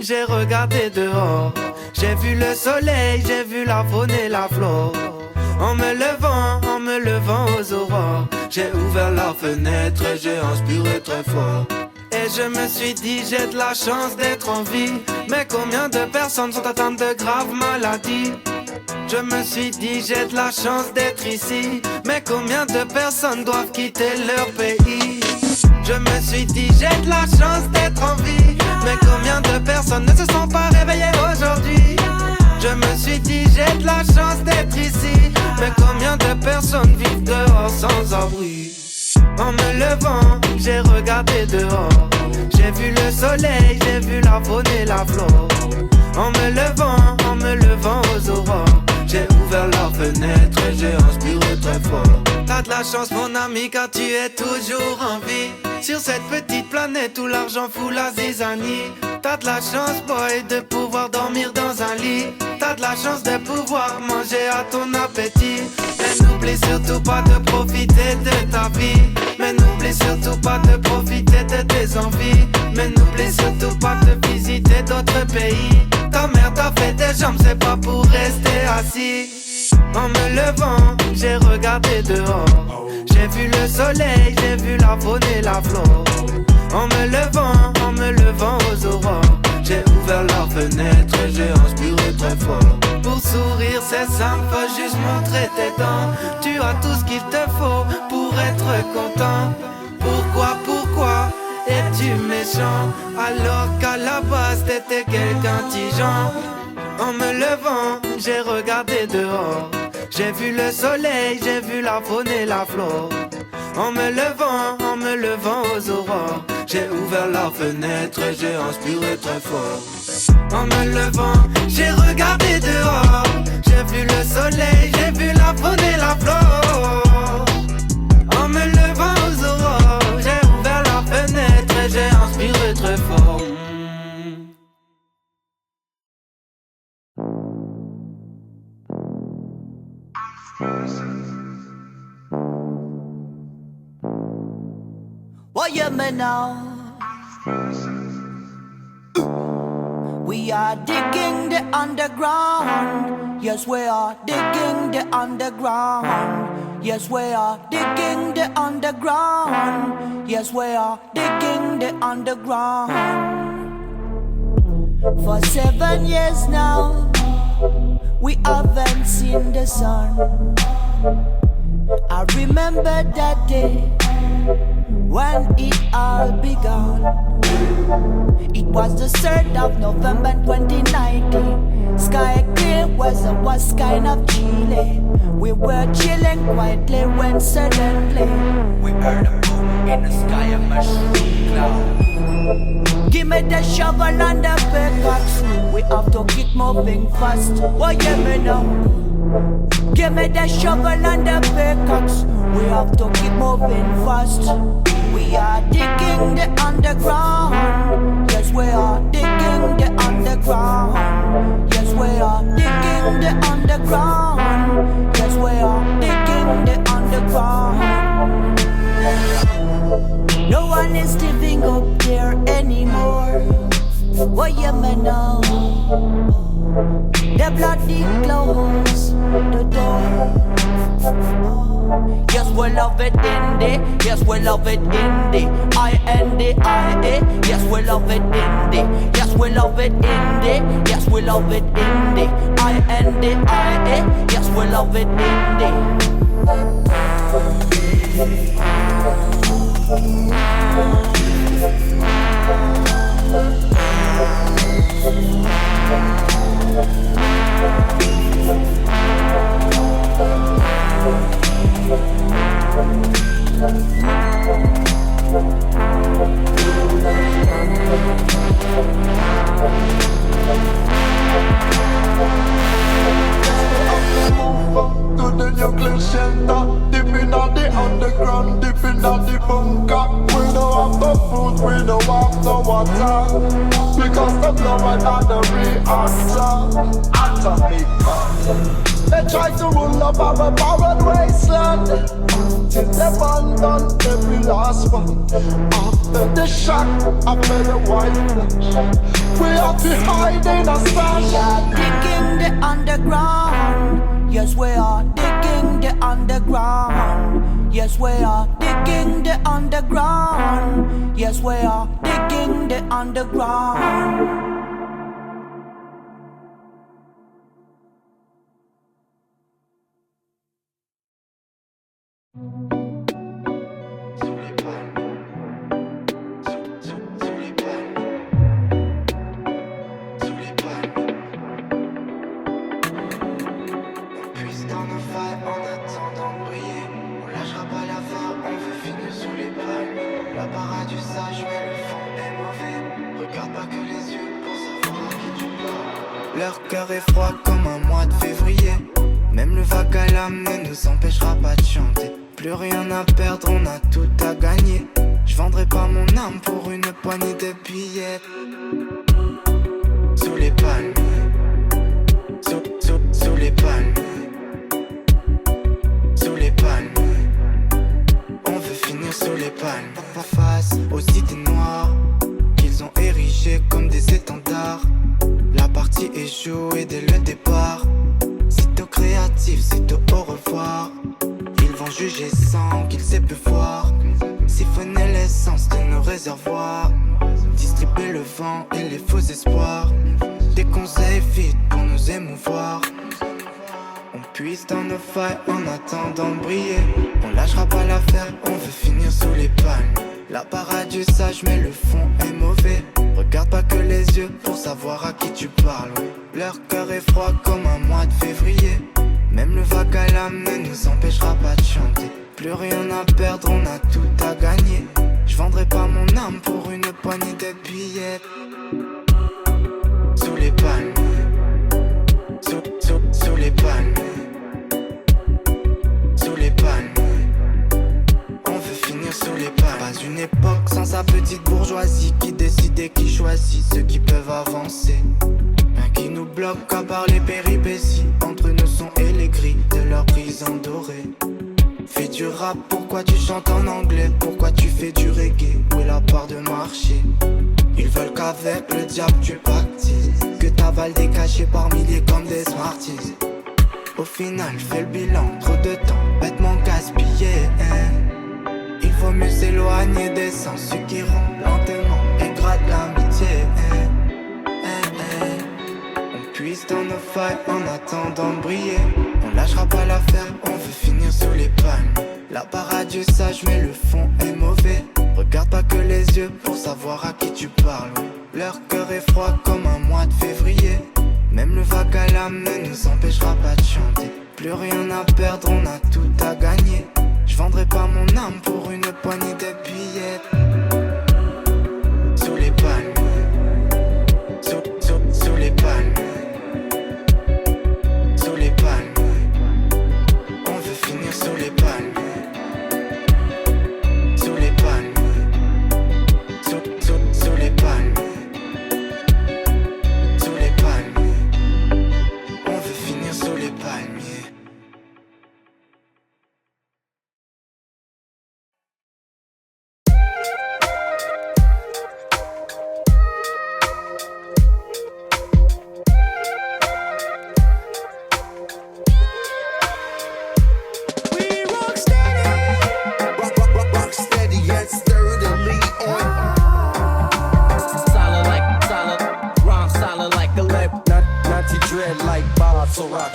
j'ai regardé dehors. J'ai vu le soleil, j'ai vu la faune et la flore. En me levant aux aurores, j'ai ouvert la fenêtre et j'ai inspiré très fort. Et je me suis dit j'ai de la chance d'être en vie. Mais combien de personnes sont atteintes de graves maladies? Je me suis dit j'ai de la chance d'être ici. Mais combien de personnes doivent quitter leur pays? Je me suis dit j'ai de la chance d'être en vie. Mais combien de personnes ne se sont pas réveillées aujourd'hui? Je me suis dit j'ai de la chance d'être ici. Mais combien de personnes vivent dehors sans abri? En me levant, j'ai regardé dehors. J'ai vu le soleil, j'ai vu la faune et la flore. En me levant aux aurores, j'ai ouvert la fenêtre et j'ai inspiré très fort. T'as de la chance mon ami car tu es toujours en vie. Sur cette petite planète où l'argent fout la zizanie. T'as de la chance boy de pouvoir dormir dans un lit. T'as de la chance de pouvoir manger à ton appétit. Mais n'oublie surtout pas de profiter de ta vie. Mais n'oublie surtout pas de profiter de tes envies. Mais n'oublie surtout pas de visiter d'autres pays. Ta mère t'a fait des jambes, c'est pas pour rester assis. En me levant, j'ai regardé dehors. J'ai vu le soleil, j'ai vu la faune et la flore. En me levant aux aurores, j'ai ouvert la fenêtre et j'ai inspiré très fort. Pour sourire c'est simple, faut juste montrer tes dents. Tu as tout ce qu'il te faut pour être content. Pourquoi es-tu méchant alors qu'à la base t'étais quelqu'un tigeant? En me levant, j'ai regardé dehors. J'ai vu le soleil, j'ai vu la faune et la flore. En me levant aux aurores, j'ai ouvert la fenêtre et j'ai inspiré très fort. En me levant, j'ai regardé dehors. J'ai vu le soleil, j'ai vu la faune et la flore. En me levant aux aurores, j'ai ouvert la fenêtre et j'ai inspiré très fort. What you mean now? We are digging the underground. Yes, we are digging the underground. Yes, we are digging the underground. Yes, we are digging the underground. For 7 years now, we haven't seen the sun. I remember that day when it all began. It was the 3rd of November 2019. Sky clear, weather was kind of chilly. We were chilling quietly when suddenly we heard a boom in the sky, a mushroom cloud. Give me the shovel and the pickaxe. We have to keep moving fast. What you mean now? Give me the shovel and the pickaxe. We have to keep moving fast. We are digging the underground. Yes, we are digging the underground. Yes, we are digging the underground. Yes, we are digging the underground. No one is living up there anymore. What you mean now? The bloody close the door. Yes, we love it in the. Yes, we love it in the. I-N-D-I-A. Yes, we love it in the. Yes, we love it in the. Yes, we love it in the. I-N-D-I-A. Yes, we love it in the. To the nuclear shelter, dipping on the underground, dipping on the bunker. We don't have no food, we don't have no water, because the blood and the reactor. Atomic bomb. They try to rule up our barren wasteland till they abandon every last one. After the shock, after the white flash, we have We hiding a stash. We are digging the underground. Yes, we are digging the underground. Yes, we are digging the underground. Yes, we are digging the underground. Leur cœur est froid comme un mois de février. Même le vague à l'âme ne nous empêchera pas de chanter. Plus rien à perdre, on a tout à gagner. Je vendrai pas mon âme pour une poignée de billets. Sous les palmes, sous les palmes, sous les palmes. On veut finir sous les palmes. Face aux idées noires qu'ils ont érigées comme des étendards. La partie est jouée dès le départ. Sitôt créatif, sitôt au revoir. Ils vont juger sans qu'ils aient pu voir. Siphonner l'essence de nos réservoirs. Distribuer le vent et les faux espoirs. Des conseils vides pour nous émouvoir. On puise dans nos failles en attendant de briller. On lâchera pas l'affaire, on veut finir sous les palmes. La parade du sage mais le fond est mauvais. Regarde pas que les yeux pour savoir à qui tu parles. Leur cœur est froid comme un mois de février. Même le vague à l'âme ne nous empêchera pas de chanter. Plus rien à perdre, on a tout à gagner. Je vendrai pas mon âme pour une poignée de billets. Sous les palmes, sous les palmes, sous les palmes. On veut finir sous les palmes. Pas une époque sans sa petite bourgeoisie qui décide et qui choisit ceux qui peuvent avancer. Rien qui nous bloque à part les péripéties entre nos sons et les grilles de leur prison dorée. Fais du rap, pourquoi tu chantes en anglais? Pourquoi tu fais du reggae? Où est la part de marché? Ils veulent qu'avec le diable tu pactises, que t'avales des cachets par milliers comme des Smarties. Au final, fais le bilan, trop de temps, bêtement gaspillé, hein. Il vaut mieux s'éloigner des sens, ceux qui rompent lentement et grattent l'amitié, On puise dans nos failles en attendant de briller. On lâchera pas l'affaire, on veut finir sous les palmes. La parade du sage mais le fond est mauvais. Regarde pas que les yeux pour savoir à qui tu parles. Leur cœur est froid comme un mois de février. Même le vague à l'âme ne nous empêchera pas de chanter. Plus rien à perdre, on a tout à gagner. Je vendrai pas mon âme pour une poignée de billets. Sous les palmes, sous les palmes, sous les palmes. On veut finir sous les palmes. Sous les palmes, sous les palmes, sous les palmes. On veut finir sous les palmiers. So rock